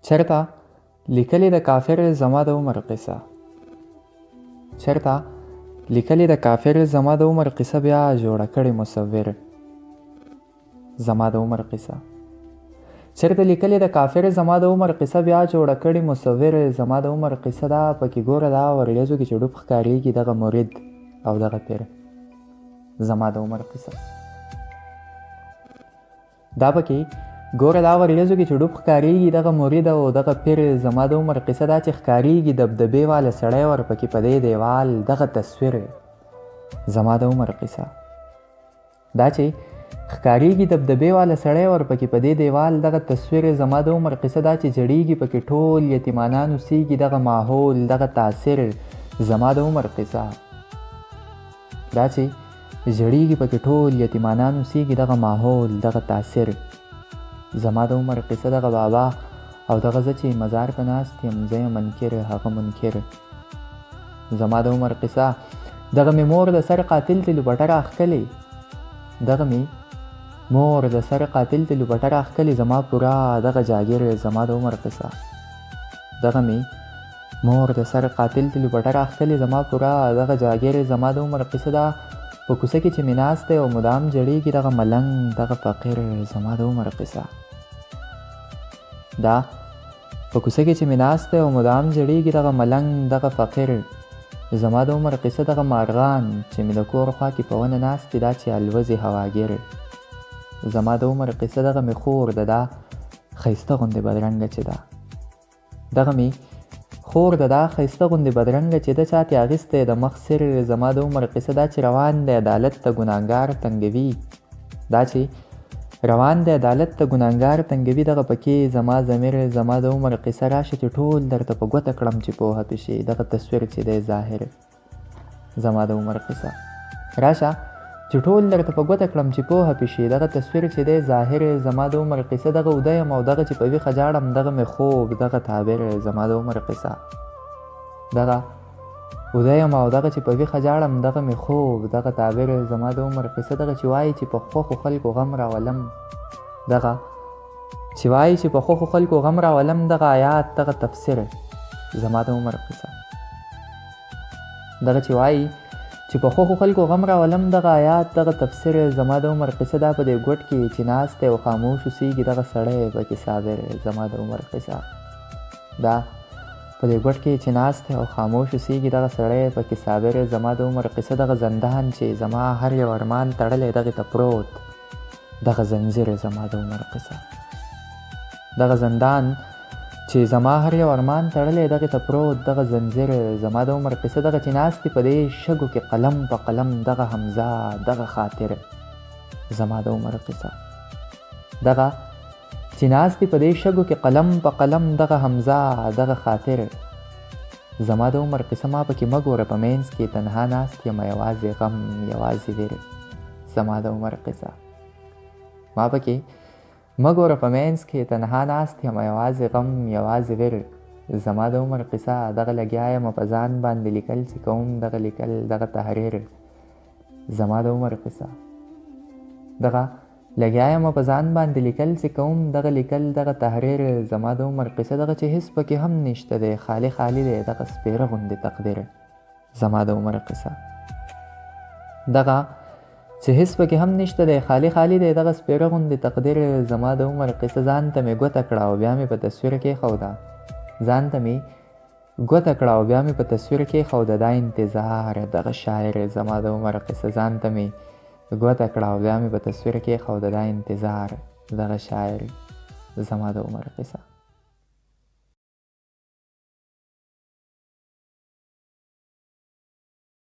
چرته لیکلې د کافر زما د عمر قصه. چرته لیکلې د کافر زما د عمر قصه بیا جوړه کړې مصور زما د عمر قصه. چرته لیکلې د کافر زما د عمر قصه بیا جوړه کړې مصور زما د عمر قصه ده. پکې ګوره دا ورلیزو کې چې ډوب ښکارېږي دغه مرید او دغه پیر زما د عمر قصه. دا پکې ګوره دا ورلیزو کې چې ډوب ښکارېږي دغه مرید او دغه پیر زما د عمر قصه ده. چې ښکارېږي دبدبې والا سړی ورپکې په دې دیوال دغه تصویر زما د عمر قصه. دا چې ښکارېږي دبدبې والا سړی ورپکې په دې دیوال دغه تصویر زما د عمر قصه ده. چې جړېږي پکې ټول یتیمانان اوسېږي دغه ماحول دغه تاثیر زما د عمر قصه. دا چې جړېږي پکې ټول یتیمانان اوسېږي دغه ماحول دغه تاثیر زما د عمر قصه. دغه بابا او دغه زه چې مزار ته ناست یم زه یم منکر هغه منکر زما د عمر قصه. دغه مې مور د سر قاتل ته لوبټه راښکلې دغه مې مور د سر قاتل ته لوبټه راښکلې زما پوره دغه جاګیر زما د عمر قصه. دغه مې مور د سر قاتل ته لوبټه راښکلې زما پوره دغه جاګیر زما د عمر قصه. ده په کوڅه کې چې مې ناست دی او مدام جړېږي دغه ملنګ دغه فقیر زما د عمر قصه. دا په کوڅه کې چې مې ناست دی او مدام جړېږي دغه ملنګ دغه فقیر زما د عمر قصه. دغه مارغان چې مې د کور خوا کې په ونه ناست دي دا چې الوزي هواګیر زما د عمر قصه. دغه مې خور ده دا ښایسته غوندې بدرنګه چې ده دغه مې خور ده دا ښایسته غوندې بدرنګه چې ده چاته اخیستی د مخ سر زما د عمر قصه. دا چې روان دی عدالت ته ګناهګار تنګوي دا چې روان دی عدالت ته ګناهګار تنګوي دغه پکې زما ضمیر زما د عمر قصه. راشه چې ټول درته په ګوته کړم چې پوهه پې شي دغه تصویر چې دی ظاهر زما د عمر قصه. راشه چې ټول درته په ګوته کړم چې پوهه پې شي دغه تصویر چې دی ظاهر زما د عمر قصه. دغه اوده یم او دغه چې په ویښه جاړم دغه مې خوب دغه تعبیر زما د عمر قصه. دغه اوده یم او دغه چې په ویښه جاړم دغه مې خوب دغه تعبیر زما د عمر قصه. دغه چې وایي چې په خوښو خلکو غم راولم دغه چې وایي چې په خوښو خلکو غم راولم دغه آیات دغه تفسیر زما د عمر قصه. دغه چې وایي چې په خوښو خلکو غم راولم دغه آیات دغه تفسیر زما د عمر قصه. دا په دې ګوټ کې چې ناست دی او خاموش اوسېږي دغه سړی پکې صابر زما د عمر قصه. دا په دې ګوټ کې چې ناست دی او خاموش اوسېږي دغه سړی پکې صابر زما د عمر قصه. دغه زندان چې زما هر یو ارمان تړلی دغې ته پروت دغه زنځیر زما د عمر قصه. دغه زندان چې زما هر یو ارمان تړلی دغې ته پروت دغه زنځیر زما د عمر قصه. دغه چې ناست دی په دې شګو کې قلم په قلم دغه حمزه دغه خاطر زما د عمر قصه. دغه چې ناست دی په دې شګو کې قلم په قلم دغه حمزه دغه خاطر زما د عمر قصه. ما پکې مه ګوره په منځ کې تنها ناست یم یوازې غم یوازې ویر زما د عمر قصه. ما پکې مه ګوره په منځ کې تنها ناست یم یوازې غم یوازې ویر زما د عمر قصه. دغه لګیا یم په ځان باندې لیکل چې کوم دغه لیکل دغه تحریر زما د عمر قصه. دغه لګیا یم په ځان باندې لیکل چې کوم دغه لیکل دغه تحریر زما د عمر قصه. دغه چې هېڅ پکې هم نشته دی خالي خالي دی دغه سپېره غوندې تقدیر زما د عمر قصه. دغه چې هېڅ پکې هم نشته دی خالي خالي دی دغه سپېره غوندې تقدیر زما د عمر قصه. ځان ته مې ګوته کړه او بیا مې په تصویر کېښوده ځان ته مې ګوته کړه او بیا مې په تصویر کېښوده دا انتظار دغه شاعر زما د عمر قصه. ځان ته مې ګوته کړه او بیا مې په تصویر کېښوده دا انتظار دغه شاعر زما د عمر قصه.